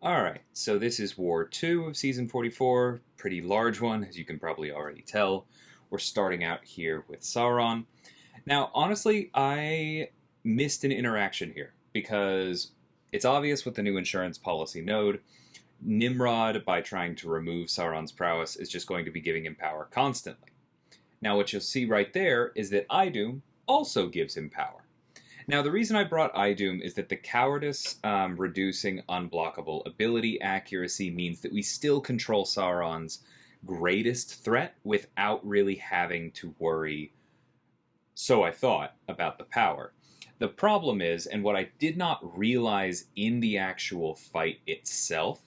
Alright, so this is War 2 of Season 44, pretty large one, as you can probably already tell. We're starting out here with Sauron. Now, honestly, I missed an interaction here, because it's obvious with the new insurance policy node, Nimrod, by trying to remove Sauron's prowess, is just going to be giving him power constantly. Now, what you'll see right there is that iDoom also gives him power. Now, the reason I brought iDoom is that the cowardice reducing unblockable ability accuracy means that we still control Sauron's greatest threat without really having to worry, so I thought, about the power. The problem is, and what I did not realize in the actual fight itself,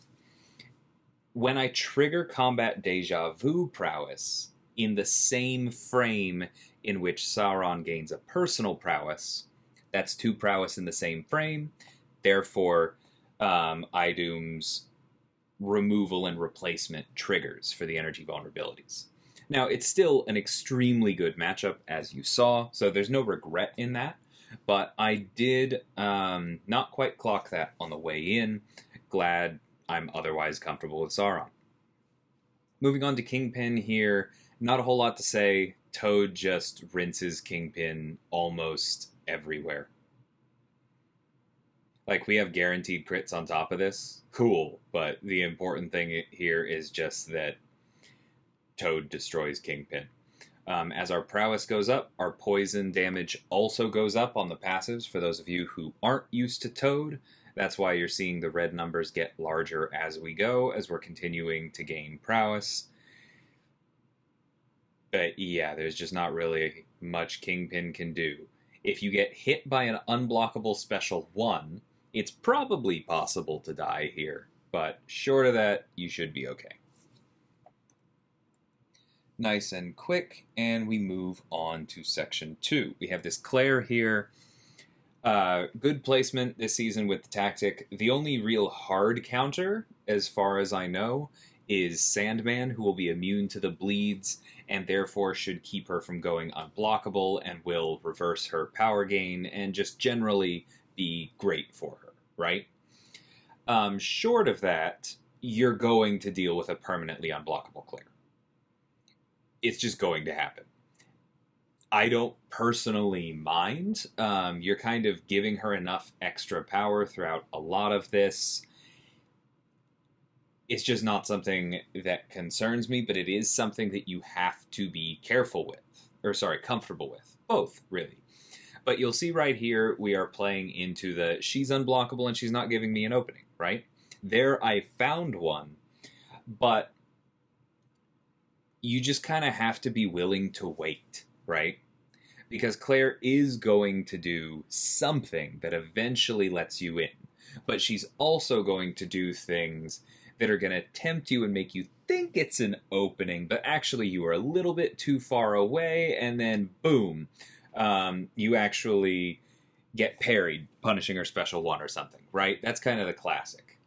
when I trigger combat deja vu prowess in the same frame in which Sauron gains a personal prowess, that's two prowess in the same frame. Therefore, iDoom's removal and replacement triggers for the energy vulnerabilities. Now, it's still an extremely good matchup, as you saw, so there's no regret in that. But I did not quite clock that on the way in. Glad I'm otherwise comfortable with Sauron. Moving on to Kingpin here, not a whole lot to say. Toad just rinses Kingpin almost everywhere. Like, we have guaranteed crits on top of this. Cool, but the important thing here is just that Toad destroys Kingpin. As our prowess goes up, our poison damage also goes up on the passives. For those of you who aren't used to Toad, that's why you're seeing the red numbers get larger as we go, as we're continuing to gain prowess. But yeah, there's just not really much Kingpin can do. If you get hit by an unblockable special 1, it's probably possible to die here, but short of that, you should be okay. Nice and quick, and we move on to Section 2. We have this Claire here. Good placement this season with the tactic. The only real hard counter, as far as I know, is Sandman, who will be immune to the bleeds, and therefore should keep her from going unblockable, and will reverse her power gain, and just generally be great for her, right? Short of that, you're going to deal with a permanently unblockable Claire. It's just going to happen. I don't personally mind. You're kind of giving her enough extra power throughout a lot of this. It's just not something that concerns me, but it is something that you have to be careful with. Or, sorry, comfortable with. Both, really. But you'll see right here, we are playing into the she's unblockable and she's not giving me an opening, right? There I found one, but you just kind of have to be willing to wait, right? Because Claire is going to do something that eventually lets you in, but she's also going to do things that are going to tempt you and make you think it's an opening, but actually you are a little bit too far away, and then boom, you actually get parried, punishing her special 1 or something, right? That's kind of the classic.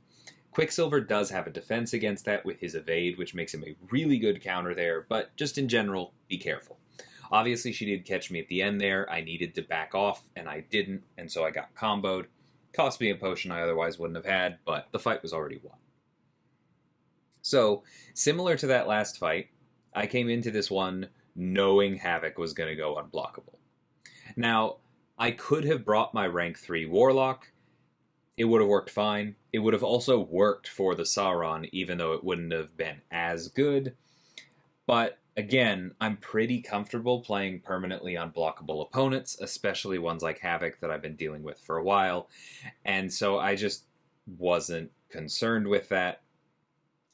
Quicksilver does have a defense against that with his evade, which makes him a really good counter there, but just in general, be careful. Obviously, she did catch me at the end there. I needed to back off, and I didn't, and so I got comboed. Cost me a potion I otherwise wouldn't have had, but the fight was already won. So, similar to that last fight, I came into this one knowing Havok was going to go unblockable. Now, I could have brought my rank 3 Warlock. It would have worked fine. It would have also worked for the Sauron, even though it wouldn't have been as good. But, again, I'm pretty comfortable playing permanently unblockable opponents, especially ones like Havok that I've been dealing with for a while. And so I just wasn't concerned with that.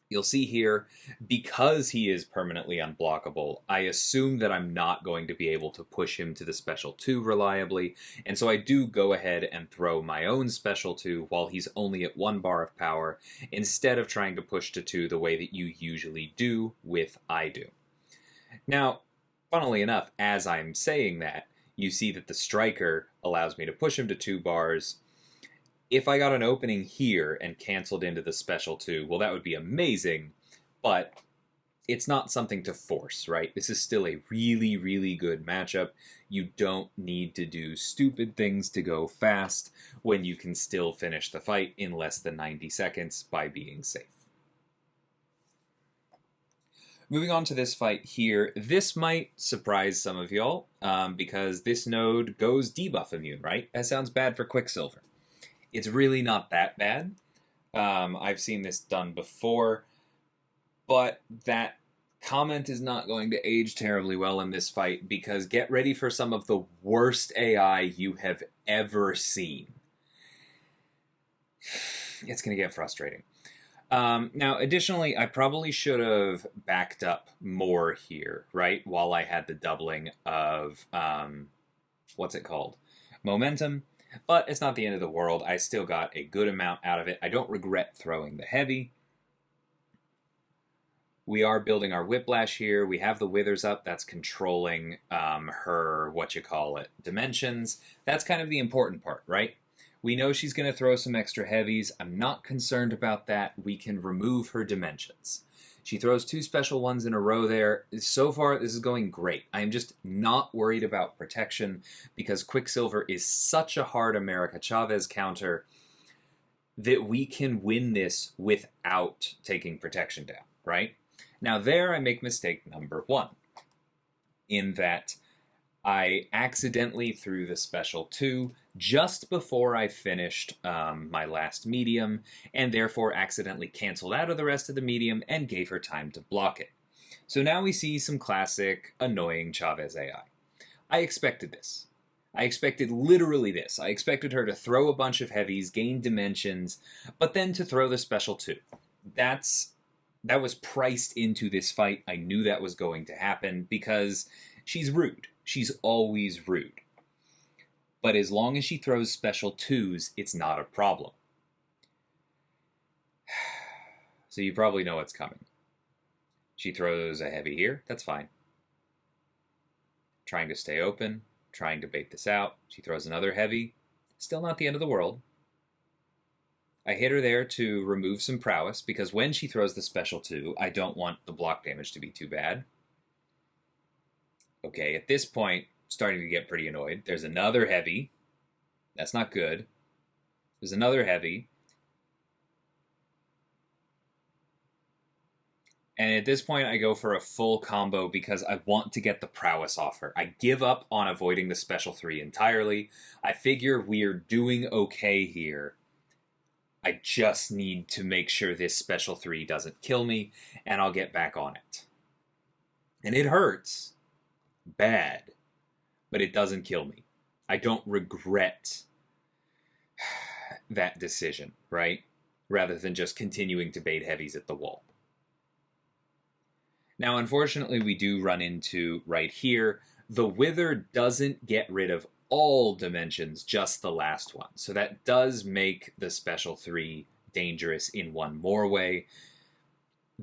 You'll see here, because he is permanently unblockable, I assume that I'm not going to be able to push him to the special 2 reliably, and so I do go ahead and throw my own special 2 while he's only at 1 bar of power, instead of trying to push to 2 the way that you usually do with iDoom. Now, funnily enough, as I'm saying that, you see that the Striker allows me to push him to 2 bars. If I got an opening here and canceled into the special 2, well, that would be amazing, but it's not something to force, right? This is still a really, really good matchup. You don't need to do stupid things to go fast when you can still finish the fight in less than 90 seconds by being safe. Moving on to this fight here, this might surprise some of y'all, because this node goes debuff immune, right? That sounds bad for Quicksilver. It's really not that bad. I've seen this done before, but that comment is not going to age terribly well in this fight, because get ready for some of the worst AI you have ever seen. It's going to get frustrating. Now, additionally, I probably should have backed up more here, right? While I had the doubling of, what's it called? Momentum. But it's not the end of the world. I still got a good amount out of it. I don't regret throwing the heavy. We are building our Whiplash here. We have the Withers up. That's controlling her, dimensions. That's kind of the important part, right? We know she's going to throw some extra heavies. I'm not concerned about that. We can remove her dimensions. She throws 2 special ones in a row there. So far, this is going great. I'm just not worried about protection because Quicksilver is such a hard America Chavez counter that we can win this without taking protection down, right? Now there I make mistake number 1, in that I accidentally threw the special 2 just before I finished my last medium, and therefore accidentally canceled out of the rest of the medium and gave her time to block it. So now we see some classic annoying Chavez AI. I expected this. I expected literally this. I expected her to throw a bunch of heavies, gain dimensions, but then to throw the special 2. That was priced into this fight. I knew that was going to happen because she's rude. She's always rude. But as long as she throws special 2s, it's not a problem. So you probably know what's coming. She throws a heavy here. That's fine. Trying to stay open. Trying to bait this out. She throws another heavy. Still not the end of the world. I hit her there to remove some prowess, because when she throws the special 2, I don't want the block damage to be too bad. Okay, at this point, starting to get pretty annoyed. There's another heavy. That's not good. There's another heavy. And at this point, I go for a full combo because I want to get the prowess off her. I give up on avoiding the special 3 entirely. I figure we're doing okay here. I just need to make sure this special 3 doesn't kill me, and I'll get back on it. And it hurts. Bad. But it doesn't kill me. I don't regret that decision, right? Rather than just continuing to bait heavies at the wall. Now, unfortunately, we do run into, right here, the Wither doesn't get rid of all dimensions, just the last one. So that does make the special 3 dangerous in one more way.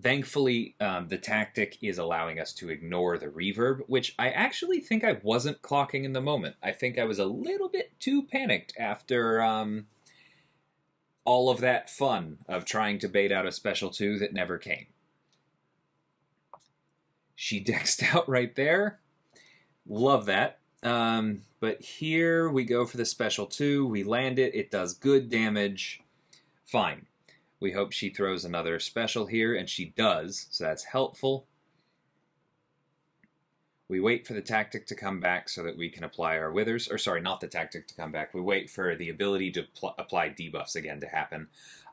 Thankfully, the tactic is allowing us to ignore the reverb, which I actually think I wasn't clocking in the moment. I think I was a little bit too panicked after all of that fun of trying to bait out a special 2 that never came. She dexed out right there. Love that. But here we go for the special 2. We land it. It does good damage. Fine. We hope she throws another special here, and she does, so that's helpful. We wait for the tactic to come back so that we can apply our withers. Or sorry, not the tactic to come back. We wait for the ability to apply debuffs again to happen.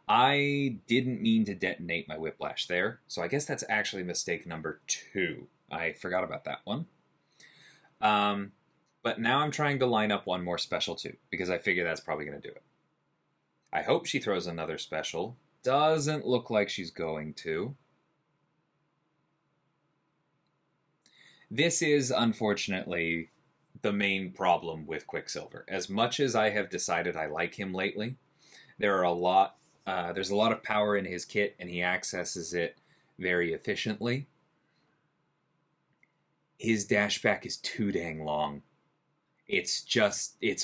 I didn't mean to detonate my Whiplash there, so I guess that's actually mistake number 2. I forgot about that one. But now I'm trying to line up one more special 2, because I figure that's probably going to do it. I hope she throws another special. Doesn't look like she's going to. This is, unfortunately, the main problem with Quicksilver. As much as I have decided I like him lately, there's a lot of power in his kit, and he accesses it very efficiently. His dashback is too dang long. It's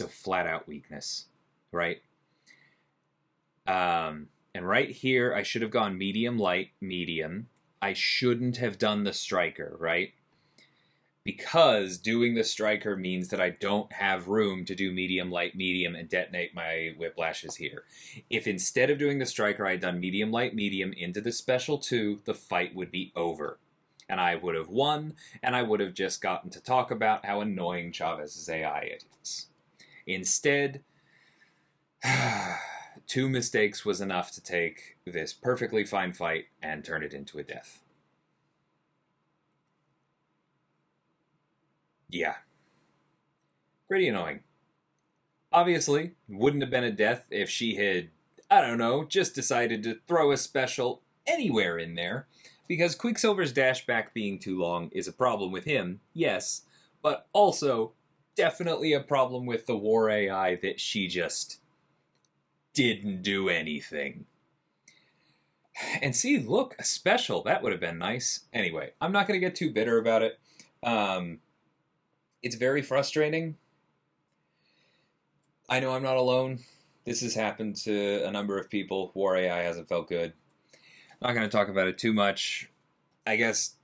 a flat-out weakness, right? And right here, I should have gone medium, light, medium, I shouldn't have done the striker, right? Because doing the striker means that I don't have room to do medium, light, medium, and detonate my whiplashes here. If instead of doing the striker I had done medium, light, medium into the special 2, the fight would be over. And I would have won, and I would have just gotten to talk about how annoying Chavez's AI is. Instead, 2 mistakes was enough to take this perfectly fine fight and turn it into a death. Yeah. Pretty annoying. Obviously, wouldn't have been a death if she had, I don't know, just decided to throw a special anywhere in there. Because Quicksilver's dashback being too long is a problem with him, yes, but also definitely a problem with the war AI that she just didn't do anything. And see, look, a special. That would have been nice. Anyway, I'm not going to get too bitter about it. It's very frustrating. I know I'm not alone. This has happened to a number of people. War AI hasn't felt good. Not going to talk about it too much. I guess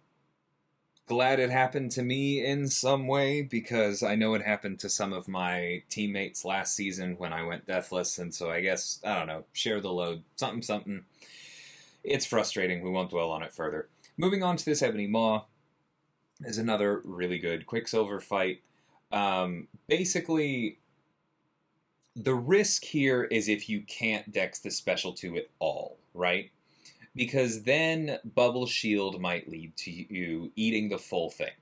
glad it happened to me in some way, because I know it happened to some of my teammates last season when I went deathless, and so I guess, I don't know, share the load. Something, something. It's frustrating. We won't dwell on it further. Moving on to this Ebony Maw is another really good Quicksilver fight. Basically, the risk here is if you can't dex the special 2 at all, right? Because then Bubble Shield might lead to you eating the full thing.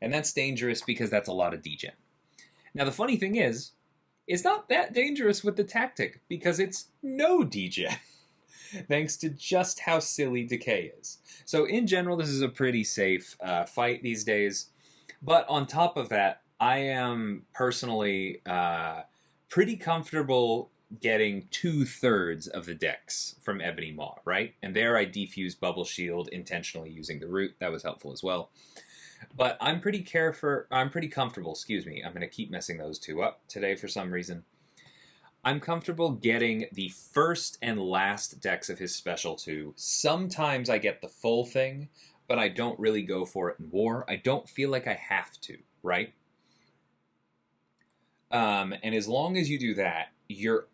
And that's dangerous because that's a lot of degen. Now the funny thing is, it's not that dangerous with the tactic because it's no degen. Thanks to just how silly Decay is. So in general, this is a pretty safe fight these days. But on top of that, I am personally pretty comfortable getting 2/3 of the dex from Ebony Maw, right? And there I defused Bubble Shield intentionally using the root. That was helpful as well. But I'm pretty comfortable, excuse me. I'm going to keep messing those 2 up today for some reason. I'm comfortable getting the first and last dex of his special 2. Sometimes I get the full thing, but I don't really go for it in war. I don't feel like I have to, right? And as long as you do that, you're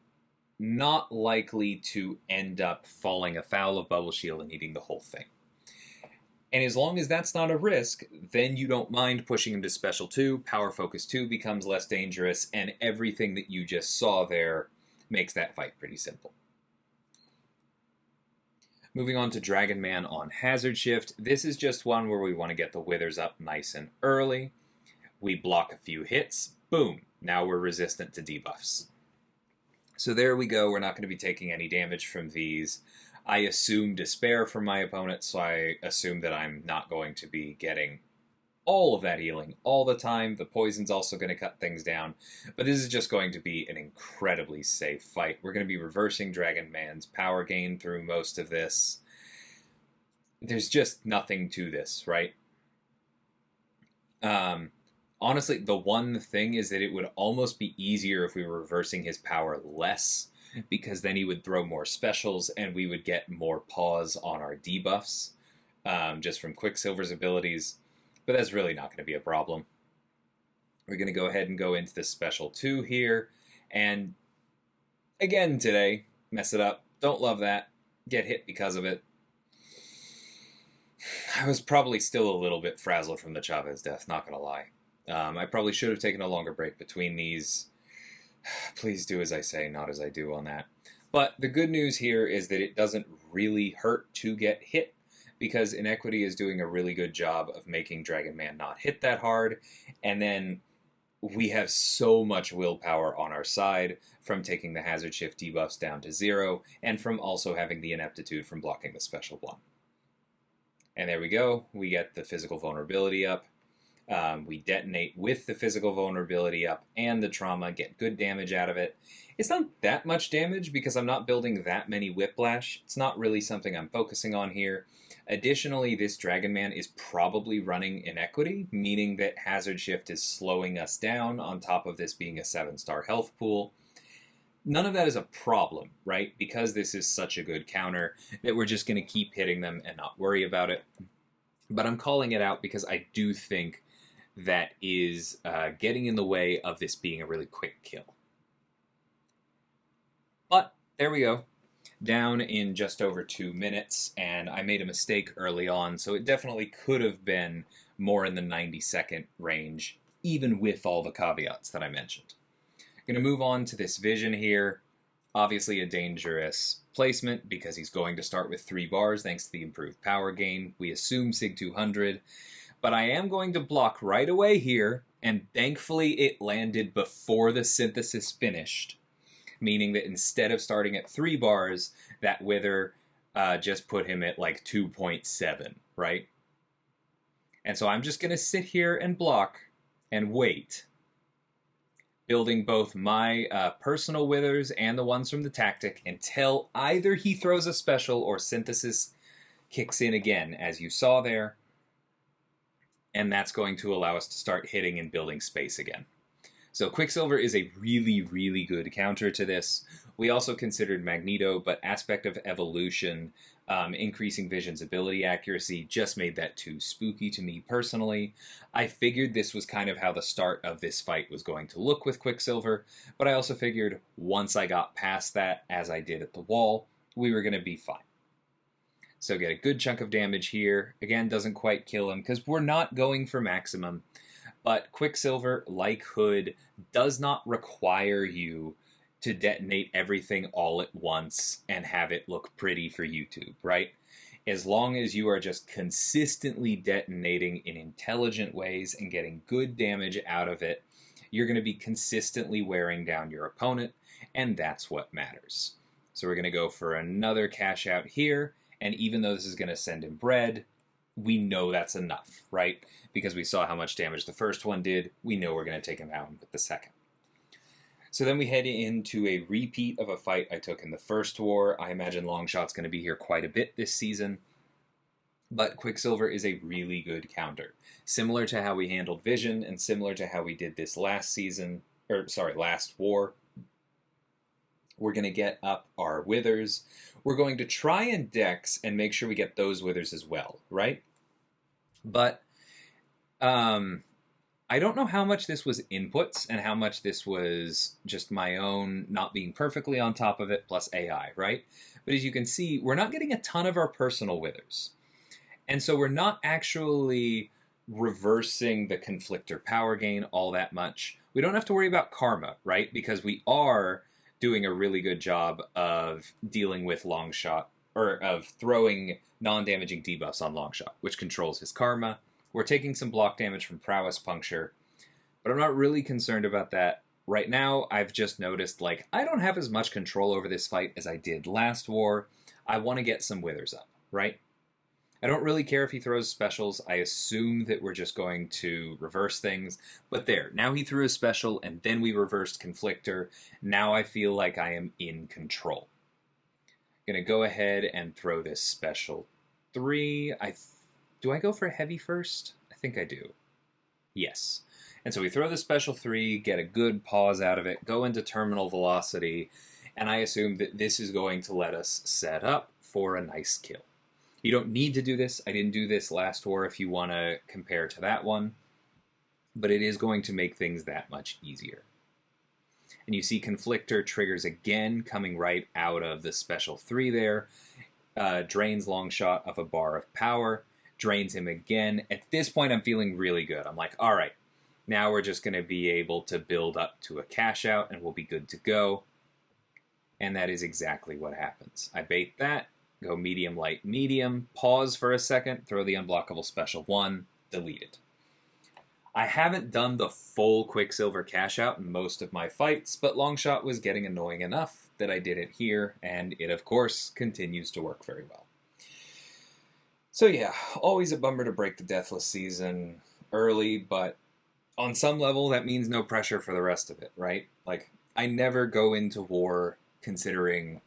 not likely to end up falling afoul of Bubble Shield and eating the whole thing. And as long as that's not a risk, then you don't mind pushing him to Special 2, Power Focus 2 becomes less dangerous, and everything that you just saw there makes that fight pretty simple. Moving on to Dragon Man on Hazard Shift. This is just one where we want to get the withers up nice and early. We block a few hits, boom, now we're resistant to debuffs. So there we go, we're not going to be taking any damage from these. I assume Despair from my opponent, so I assume that I'm not going to be getting all of that healing all the time. The poison's also going to cut things down, but this is just going to be an incredibly safe fight. We're going to be reversing Dragon Man's power gain through most of this. There's just nothing to this, right? Honestly, the one thing is that it would almost be easier if we were reversing his power less, because then he would throw more specials and we would get more pause on our debuffs just from Quicksilver's abilities. But that's really not going to be a problem. We're going to go ahead and go into the Special 2 here. And again today, mess it up. Don't love that. Get hit because of it. I was probably still a little bit frazzled from the Chavez death, not going to lie. I probably should have taken a longer break between these. Please do as I say, not as I do on that. But the good news here is that it doesn't really hurt to get hit, because Inequity is doing a really good job of making Dragon Man not hit that hard, and then we have so much willpower on our side from taking the Hazard Shift debuffs down to 0, and from also having the Ineptitude from blocking the Special 1. And there we go, we get the physical vulnerability up. We detonate with the physical vulnerability up and the trauma, get good damage out of it. It's not that much damage because I'm not building that many Whiplash. It's not really something I'm focusing on here. Additionally, this Dragon Man is probably running Inequity, meaning that Hazard Shift is slowing us down on top of this being a 7-star health pool. none of that is a problem, right? Because this is such a good counter that we're just going to keep hitting them and not worry about it. But I'm calling it out because I do think that is getting in the way of this being a really quick kill. But there we go. Down in just over 2 minutes, and I made a mistake early on, so it definitely could have been more in the 90-second range, even with all the caveats that I mentioned. I'm going to move on to this vision here. Obviously a dangerous placement because he's going to start with 3 bars thanks to the improved power gain. We assume Sig 200, but I am going to block right away here, and thankfully it landed before the synthesis finished, meaning that instead of starting at 3 bars, that Wither just put him at like 2.7, right? And so I'm just going to sit here and block and wait, building both my personal Withers and the ones from the tactic until either he throws a special or synthesis kicks in again, as you saw there, and that's going to allow us to start hitting and building space again. So Quicksilver is a really, really good counter to this. We also considered Magneto, but Aspect of Evolution, increasing Vision's ability accuracy, just made that too spooky to me personally. I figured this was kind of how the start of this fight was going to look with Quicksilver, but I also figured once I got past that, as I did at the wall, we were going to be fine. So get a good chunk of damage here. Again, doesn't quite kill him because we're not going for maximum. But Quicksilver, like Hood, does not require you to detonate everything all at once and have it look pretty for YouTube, right? As long as you are just consistently detonating in intelligent ways and getting good damage out of it, you're going to be consistently wearing down your opponent, and that's what matters. So we're going to go for another cash out here, and even though this is going to send him bread, we know that's enough, right? Because we saw how much damage the first one did, we know we're going to take him out with the second. So then we head into a repeat of a fight I took in the first war. I imagine Longshot's going to be here quite a bit this season, but Quicksilver is a really good counter. Similar to how we handled Vision, and similar to how we did this last war. We're going to get up our Withers. We're going to try and Dex and make sure we get those Withers as well, right? But I don't know how much this was inputs and how much this was just my own not being perfectly on top of it plus AI, right? But as you can see, we're not getting a ton of our personal Withers. And so we're not actually reversing the Conflictor power gain all that much. We don't have to worry about karma, right? Because we are doing a really good job of dealing with Longshot, or of throwing non-damaging debuffs on Longshot, which controls his karma. We're taking some block damage from Prowess Puncture, but I'm not really concerned about that. Right now, I've just noticed, like, I don't have as much control over this fight as I did last war. I want to get some Withers up, right? I don't really care if he throws specials. I assume that we're just going to reverse things. But there, now he threw a special, and then we reversed Conflictor. Now I feel like I am in control. I'm going to go ahead and throw this special 3. Do I go for heavy first? I think I do. Yes. And so we throw the special 3, get a good pause out of it, go into terminal velocity, and I assume that this is going to let us set up for a nice kill. You don't need to do this. I didn't do this last war if you want to compare to that one, but it is going to make things that much easier. And you see Conflictor triggers again coming right out of the special 3 there, drains Longshot of a bar of power, drains him again. At this point, I'm feeling really good. I'm like, all right, now we're just going to be able to build up to a cash out and we'll be good to go. And that is exactly what happens. I bait that. Go medium, light, medium, pause for a second, throw the unblockable special 1, delete it. I haven't done the full Quicksilver cash out in most of my fights, but Longshot was getting annoying enough that I did it here, and it, of course, continues to work very well. So yeah, always a bummer to break the Deathless season early, but on some level that means no pressure for the rest of it, right? Like, I never go into war considering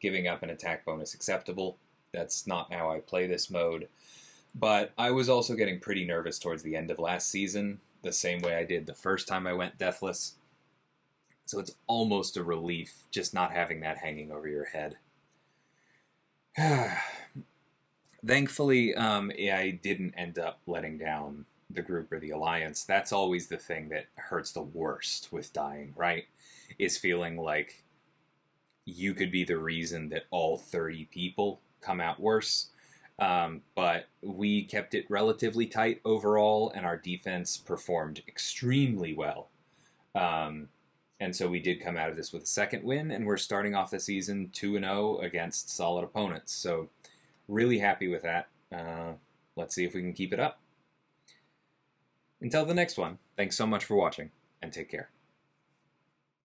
giving up an attack bonus acceptable. That's not how I play this mode. But I was also getting pretty nervous towards the end of last season, the same way I did the first time I went Deathless. So it's almost a relief just not having that hanging over your head. Thankfully, I didn't end up letting down the group or the alliance. That's always the thing that hurts the worst with dying, right? Is feeling like you could be the reason that all 30 people come out worse. But we kept it relatively tight overall, and our defense performed extremely well. And so we did come out of this with a second win, and we're starting off the season 2-0 against solid opponents. So really happy with that. Let's see if we can keep it up. Until the next one, thanks so much for watching, and take care.